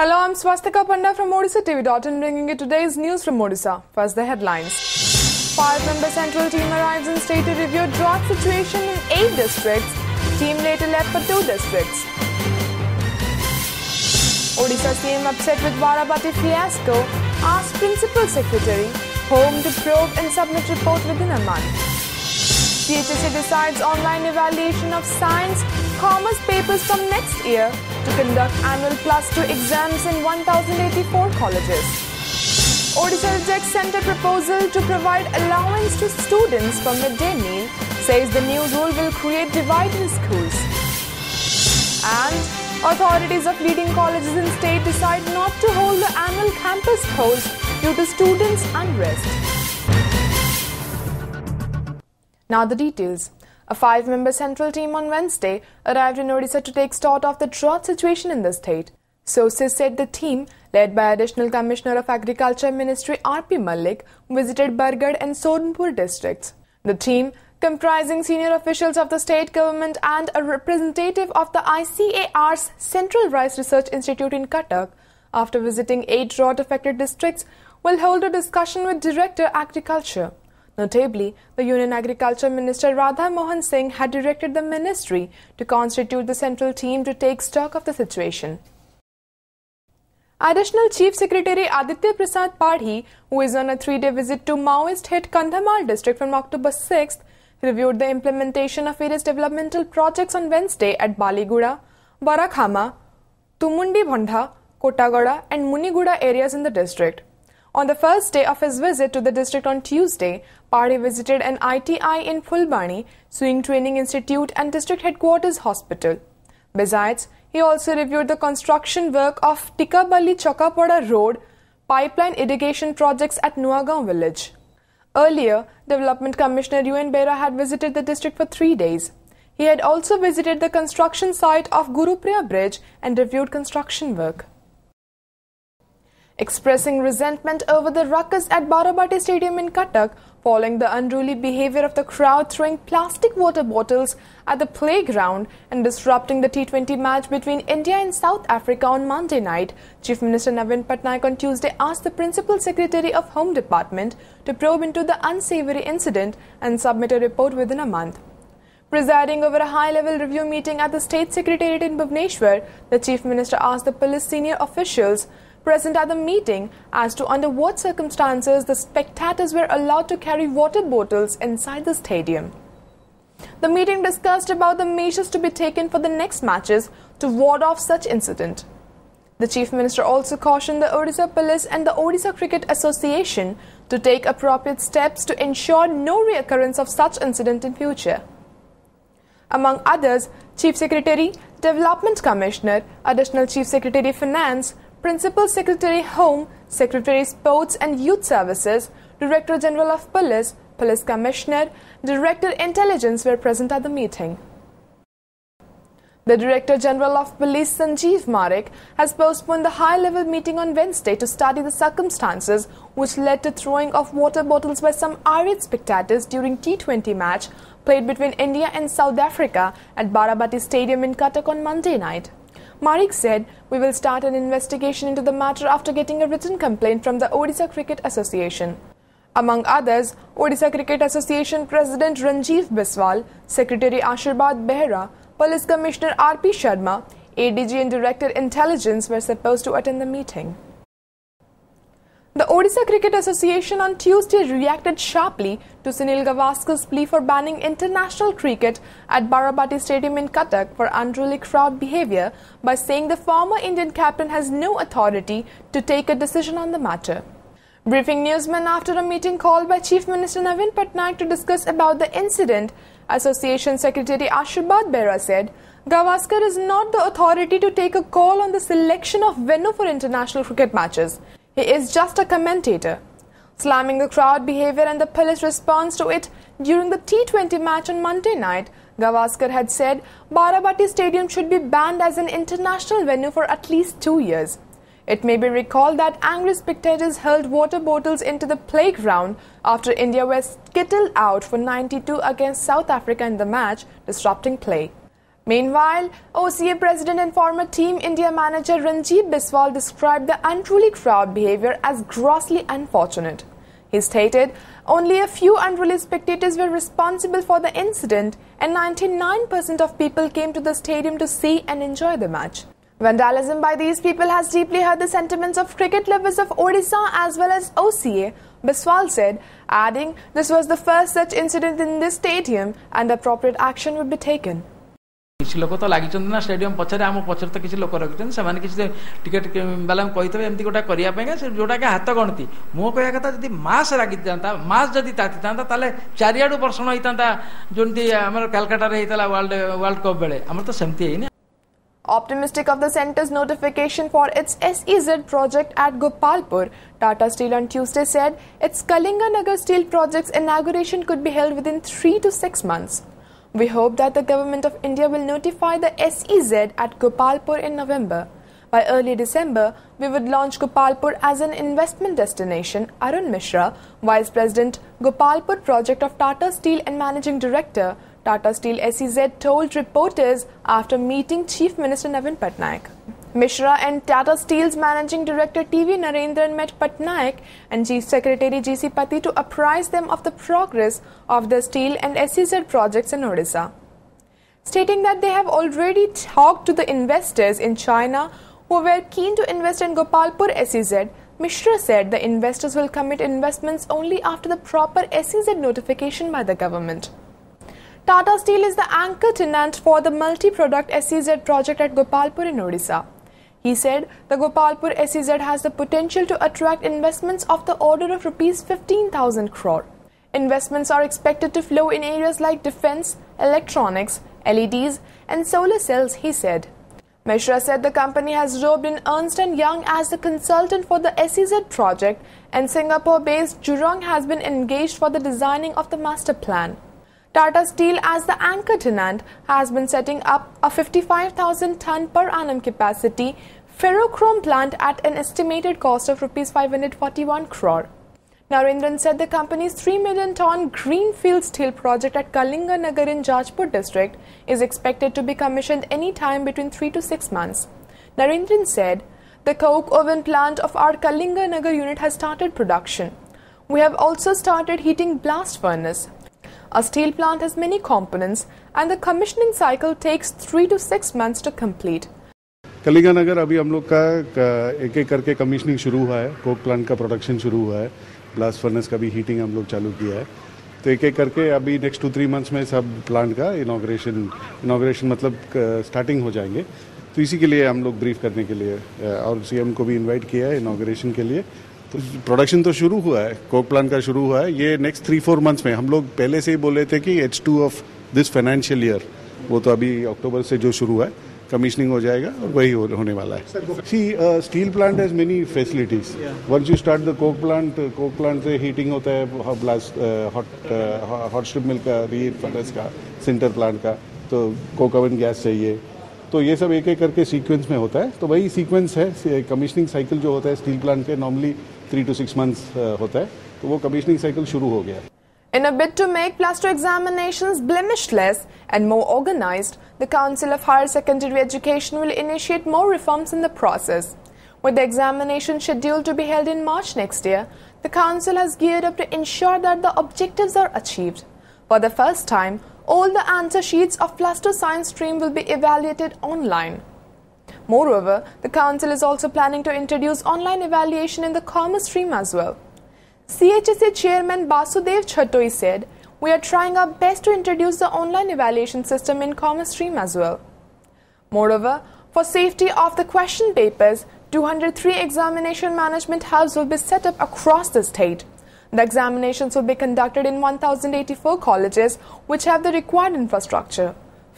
Hello, I'm Swastika Panda from OdishaTV.in bringing you today's news from Odisha. First, the headlines. 5-member central team arrives in state to review drought situation in 8 districts. Team later left for 2 districts. Odisha CM upset with Varabati fiasco, asked Principal Secretary Home to probe and submit report within a month. CHSE decides online evaluation of science, commerce papers from next year to conduct annual +2 exams in 1,084 colleges. Odisha rejects centre proposal to provide allowance to students for midday meal, says the new rule will create divide in schools. And authorities of leading colleges in state decide not to hold the annual campus polls due to students' unrest. Now the details. A 5-member central team on Wednesday arrived in Odisha to take stock of the drought situation in the state. Sources said the team, led by Additional Commissioner of Agriculture Ministry R.P. Malik, visited Bargarh and Sonpur districts. The team, comprising senior officials of the state government and a representative of the ICAR's Central Rice Research Institute in Cuttack, after visiting 8 drought-affected districts, will hold a discussion with Director Agriculture. Notably, the Union Agriculture Minister Radha Mohan Singh had directed the ministry to constitute the central team to take stock of the situation. Additional Chief Secretary Aditya Prasad Padhi, who is on a 3-day visit to Maoist-hit Kandhamal district from October 6th, reviewed the implementation of various developmental projects on Wednesday at Baliguda, Barakhama, Tumundi Bhandha, Kotagoda and Muniguda areas in the district. On the first day of his visit to the district on Tuesday, Padhi visited an ITI in Fulbani, Swing Training Institute and District Headquarters Hospital. Besides, he also reviewed the construction work of Tikabali Chakapada Road pipeline irrigation projects at Nuagaon village. Earlier, Development Commissioner UN Bera had visited the district for 3 days. He had also visited the construction site of Gurupriya Bridge and reviewed construction work. Expressing resentment over the ruckus at Barabati Stadium in Cuttack following the unruly behavior of the crowd throwing plastic water bottles at the playground and disrupting the T20 match between India and South Africa on Monday night, Chief Minister Navin Patnaik on Tuesday asked the Principal Secretary of Home Department to probe into the unsavory incident and submit a report within a month. Presiding over a high-level review meeting at the State Secretariat in Bhubaneswar, the Chief Minister asked the police senior officials present at the meeting as to under what circumstances the spectators were allowed to carry water bottles inside the stadium. The meeting discussed about the measures to be taken for the next matches to ward off such incident. The Chief Minister also cautioned the Odisha Police and the Odisha Cricket Association to take appropriate steps to ensure no reoccurrence of such incident in future. Among others, Chief Secretary, Development Commissioner, Additional Chief Secretary Finance, Principal Secretary Home, Secretary Sports and Youth Services, Director General of Police, Police Commissioner, Director Intelligence were present at the meeting. The Director General of Police Sanjeev Marik has postponed the high-level meeting on Wednesday to study the circumstances which led to throwing of water bottles by some irate spectators during T20 match played between India and South Africa at Barabati Stadium in Cuttack on Monday night. Marik said, "We will start an investigation into the matter after getting a written complaint from the Odisha Cricket Association." Among others, Odisha Cricket Association President Ranjiv Biswal, Secretary Ashirbad Behra, Police Commissioner R.P. Sharma, ADG and Director Intelligence were supposed to attend the meeting. The Odisha Cricket Association on Tuesday reacted sharply to Sunil Gavaskar's plea for banning international cricket at Barabati Stadium in Cuttack for unruly crowd behavior by saying the former Indian captain has no authority to take a decision on the matter. Briefing newsmen after a meeting called by Chief Minister Navin Patnaik to discuss about the incident, Association Secretary Ashirbad Behra said, "Gavaskar is not the authority to take a call on the selection of venue for international cricket matches. He is just a commentator." Slamming the crowd behavior and the police response to it during the T20 match on Monday night, Gavaskar had said Barabati Stadium should be banned as an international venue for at least 2 years. It may be recalled that angry spectators hurled water bottles into the playground after India was skittled out for 92 against South Africa in the match, disrupting play. Meanwhile, OCA President and former Team India manager Ranjit Biswal described the unruly crowd behavior as grossly unfortunate. He stated only a few unruly spectators were responsible for the incident and 99% of people came to the stadium to see and enjoy the match. Vandalism by these people has deeply hurt the sentiments of cricket lovers of Odisha as well as OCA, Biswal said, adding this was the first such incident in this stadium and appropriate action would be taken. किसी लोक तो लगी ना stadium पचर आम पचर तो किसी लोक रखिंट से किसी टिकेट बाला कही एमती गोटा करने जोटा कि हाथ गणती मो कह कथा जब मास रागी था मास जदि ताती था चारिआडू पर्सन होता जमी आम कलकाटा वर्ल्ड कप बेले आम तो सेमती है। Optimistic of the centre's notification for its SEZ project at Gopalpur, Tata Steel on Tuesday said its Kalinganagar Steel project's inauguration could be held within 3 to 6 months. We hope that the Government of India will notify the SEZ at Gopalpur in November. By early December, we would launch Gopalpur as an investment destination, Arun Mishra, Vice President, Gopalpur Project of Tata Steel and Managing Director, Tata Steel SEZ told reporters after meeting Chief Minister Navin Patnaik. Mishra and Tata Steel's Managing Director TV Narendran met Patnaik and Chief Secretary GC Pati to apprise them of the progress of the steel and SEZ projects in Odisha. Stating that they have already talked to the investors in China who were keen to invest in Gopalpur SEZ, Mishra said the investors will commit investments only after the proper SEZ notification by the government. Tata Steel is the anchor tenant for the multi-product SEZ project at Gopalpur in Odisha. He said the Gopalpur SEZ has the potential to attract investments of the order of Rs 15,000 crore. Investments are expected to flow in areas like defence, electronics, LEDs and solar cells, he said. Mishra said the company has roped in Ernst & Young as the consultant for the SEZ project and Singapore-based Jurong has been engaged for the designing of the master plan. Tata Steel, as the anchor tenant, has been setting up a 55,000 ton per annum capacity ferrochrome plant at an estimated cost of Rs 541 crore. Narendran said the company's 3 million ton greenfield steel project at Kalinganagar in Jajpur district is expected to be commissioned any time between 3 to 6 months. Narendran said the coke oven plant of our Kalinganagar unit has started production. We have also started heating blast furnace. A steel plant has many components and the commissioning cycle takes 3 to 6 months to complete. Kalinganagar अभी हम लोग का एक एक करके commissioning शुरू हुआ है, कोक प्लांट का प्रोडक्शन शुरू हुआ है, ब्लास्ट फर्नेस का भी हीटिंग हम लोग चालू किया है। तो एक एक करके अभी नेक्स्ट 2-3 मंथ्स में सब प्लांट का इनॉग्रेशन मतलब स्टार्टिंग हो जाएंगे। तो इसी के लिए हम लोग ब्रीफ करने के लिए और सीएम को भी इन्वाइट किया है इनॉग्रेशन के लिए। तो प्रोडक्शन तो शुरू हुआ है, कोक प्लांट का शुरू हुआ है। ये नेक्स्ट 3-4 मंथ्स में हम लोग पहले से ही बोले थे कि H2 of this financial year, वो तो अभी अक्टूबर से जो शुरू है कमिश्निंग हो जाएगा और वही होने वाला है। See steel plant has many facilities. Once you start the coke plant से हीटिंग होता है, ब्लास्ट हॉट स्ट्रिप मिल का, रीहीट फर्नेस का, सिंटर प्लांट का, तो कोक ओवन गैस चाहिए। तो ये सब एक एक करके सीक्वेंस में होता है। तो वही सीक्वेंस है। कमिश्निंग साइकिल जो होता है स्टील प्लांट के नॉर्मली 3 to 6 months होता है। तो वो कमिश्निंग साइकिल शुरू हो गया। In a bid to make plus 2 examinations blemishless and more organized, the Council of Higher Secondary Education will initiate more reforms in the process. With the examination scheduled to be held in March next year, the Council has geared up to ensure that the objectives are achieved. For the first time, all the answer sheets of plus 2 science stream will be evaluated online. Moreover, the Council is also planning to introduce online evaluation in the commerce stream as well. CHSA Chairman Basudev Chatoi said, "We are trying our best to introduce the online evaluation system in commerce stream as well." Moreover, for safety of the question papers, 203 examination management hubs will be set up across the state. The examinations will be conducted in 1,084 colleges which have the required infrastructure.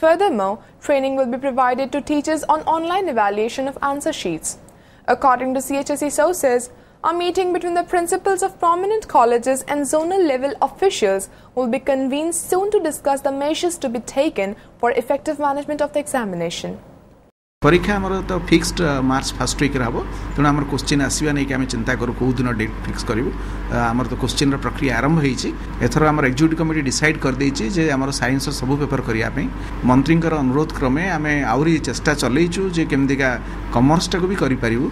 Furthermore, training will be provided to teachers on online evaluation of answer sheets. According to CHSE sources, a meeting between the principals of prominent colleges and zonal level officials will be convened soon to discuss the measures to be taken for effective management of the examination. परीक्षा आमर तो fixed March first week हम तेणु आम question आसवा नहीं कि आम चिंता करूँ कौ दिन डेट फिक्स करूँ आमर तो क्वेश्चन प्रक्रिया आरंभ होती एथर आम एग्जीक्यूटिव कमिटी डिसाइड कर देछि जे आमर साइंस सब पेपर करने मंत्री अनुरोध क्रमे आम आहरी चेष्टा चलैचु जे केमतिका कॉमर्स टाको भी करि परिबु।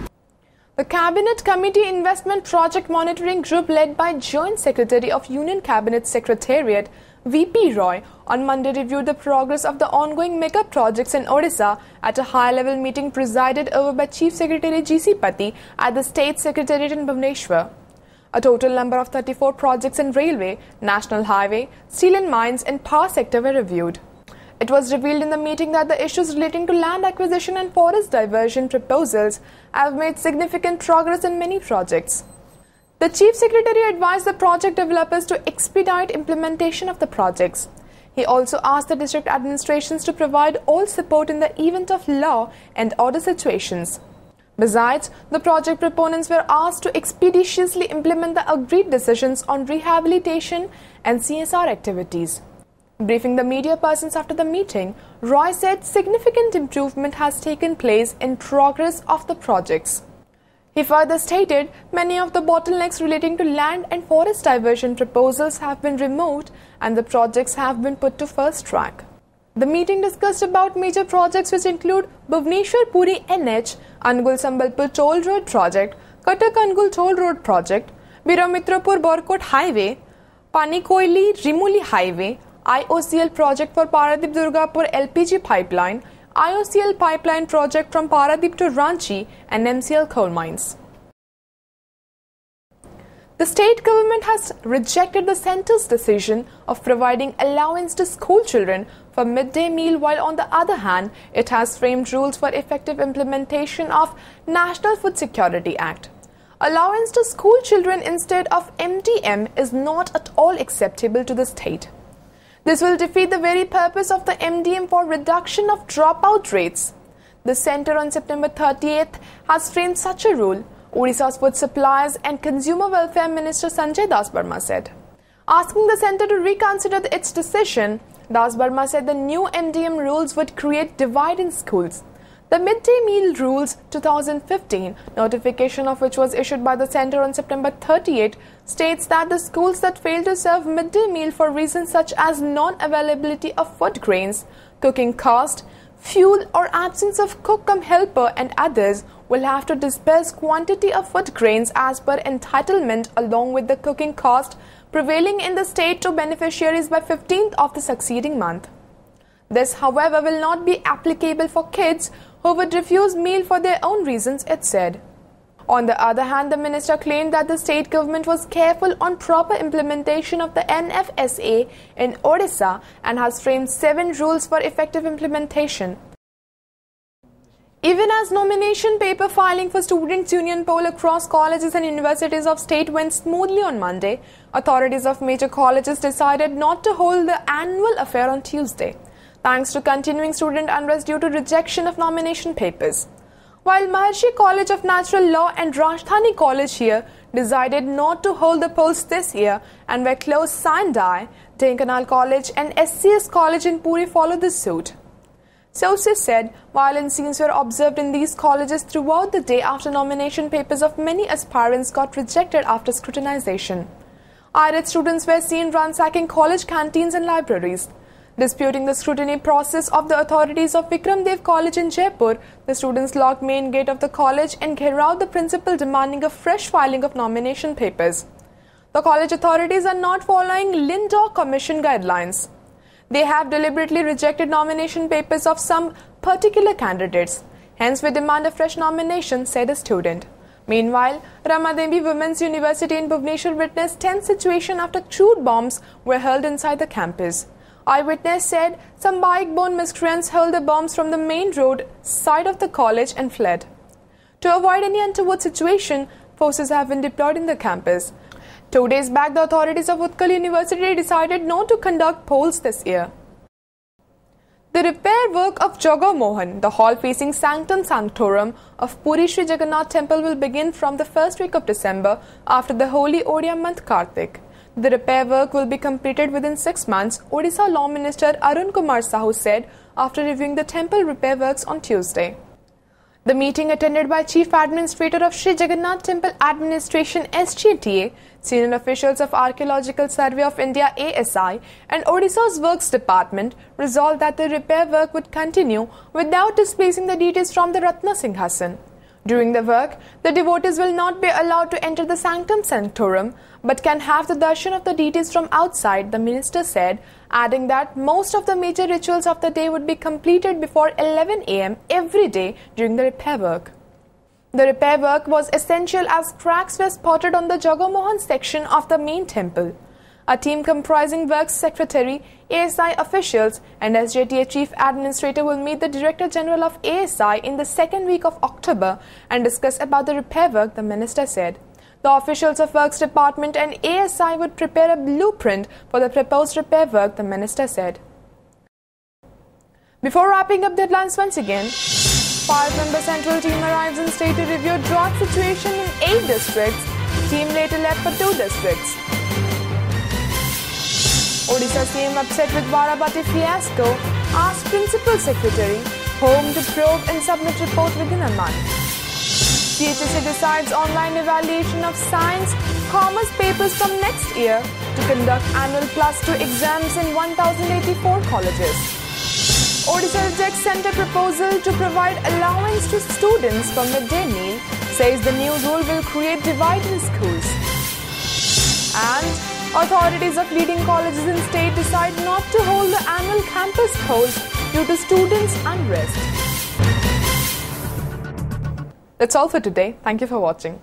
The Cabinet Committee Investment Project Monitoring Group led by Joint Secretary of Union Cabinet Secretariat VP Roy on Monday reviewed the progress of the ongoing mega projects in Odisha at a high-level meeting presided over by Chief Secretary G.C. Pati at the State Secretariat in Bhubaneswar. A total number of 34 projects in railway, national highway, steel and mines and power sector were reviewed. It was revealed in the meeting that the issues relating to land acquisition and forest diversion proposals have made significant progress in many projects. The Chief Secretary advised the project developers to expedite implementation of the projects. He also asked the district administrations to provide all support in the event of law and order situations. Besides, the project proponents were asked to expeditiously implement the agreed decisions on rehabilitation and CSR activities. Briefing the media persons after the meeting, Roy said significant improvement has taken place in progress of the projects. He further stated many of the bottlenecks relating to land and forest diversion proposals have been removed and the projects have been put to first track. The meeting discussed about major projects which include Bhubaneswar-Puri NH, Angul-Sambalpur Toll Road Project, Cuttack-Angul Toll Road Project, Biramitrapur-Borkot Highway, Panikoili-Rimuli Highway, IOCL project for Paradip-Durgapur LPG pipeline, IOCL pipeline project from Paradip to Ranchi and MCL coal mines. The state government has rejected the centre's decision of providing allowance to school children for midday meal, while on the other hand, it has framed rules for effective implementation of National Food Security Act. Allowance to school children instead of MDM is not at all acceptable to the state. This will defeat the very purpose of the MDM for reduction of dropout rates. The centre on September 30th has framed such a rule, Odisha's Food Supplies and Consumer Welfare Minister Sanjay Das Barma said. Asking the centre to reconsider its decision, Das Barma said the new MDM rules would create divide in schools. The Midday Meal Rules 2015, notification of which was issued by the centre on September 38, states that the schools that fail to serve midday meal for reasons such as non-availability of food grains, cooking cost, fuel or absence of cook-cum-helper and others will have to disperse quantity of food grains as per entitlement along with the cooking cost prevailing in the state to beneficiaries by 15th of the succeeding month. This, however, will not be applicable for kids who would refuse meal for their own reasons, it said. On the other hand, the minister claimed that the state government was careful on proper implementation of the NFSA in Odisha and has framed 7 rules for effective implementation. Even as nomination paper filing for Students' Union poll across colleges and universities of state went smoothly on Monday, authorities of major colleges decided not to hold the annual affair on Tuesday, thanks to continuing student unrest due to rejection of nomination papers. While Maharshi College of Natural Law and Rajdhani College here decided not to hold the polls this year and were closed sine die, Dhenkanal College and SCS College in Puri followed the suit. Sources said violent scenes were observed in these colleges throughout the day after nomination papers of many aspirants got rejected after scrutinization. Irate students were seen ransacking college canteens and libraries. Disputing the scrutiny process of the authorities of Vikram Dev College in Jaipur, the students locked main gate of the college and gherawed the principal demanding a fresh filing of nomination papers. The college authorities are not following Lindau Commission guidelines. They have deliberately rejected nomination papers of some particular candidates. Hence, we demand a fresh nomination, said a student. Meanwhile, Ramadevi Women's University in Bhubaneswar witnessed tense situation after crude bombs were hurled inside the campus. Eyewitness said some bike-borne miscreants hurled the bombs from the main road side of the college and fled. To avoid any untoward situation, forces have been deployed in the campus. 2 days back, the authorities of Utkal University decided not to conduct polls this year. The repair work of Jaga Mohan, the hall facing Sanctum Sanctorum of Puri Sri Jagannath Temple, will begin from the first week of December after the holy Odia month Kartik. The repair work will be completed within 6 months, Odisha Law Minister Arun Kumar Sahu said after reviewing the temple repair works on Tuesday. The meeting, attended by Chief Administrator of Sri Jagannath Temple Administration SGTA, senior officials of Archaeological Survey of India ASI and Odisha's Works Department, resolved that the repair work would continue without displacing the deities from the Ratna Singhasan. During the work, the devotees will not be allowed to enter the sanctum sanctorum but can have the darshan of the deities from outside, the minister said, adding that most of the major rituals of the day would be completed before 11 a.m. every day during the repair work. The repair work was essential as cracks were spotted on the Jagamohan section of the main temple. A team comprising Works Secretary, ASI officials and SJTA Chief Administrator will meet the Director General of ASI in the second week of October and discuss about the repair work, the minister said. The officials of Works Department and ASI would prepare a blueprint for the proposed repair work, the minister said. Before wrapping up the headlines once again, 5-member central team arrives in state to review drought situation in 8 districts. Team later left for 2 districts. Odisha CM upset with Barabati fiasco, asked Principal Secretary Home to probe and submit report within a month. CHSE decides online evaluation of science, commerce papers from next year to conduct annual +2 exams in 1,084 colleges. Odisha rejects centre proposal to provide allowance to students for midday meal, says the new rule will create divide in schools. And authorities of leading colleges in state decide not to hold the annual campus polls due to students' unrest. That's all for today. Thank you for watching.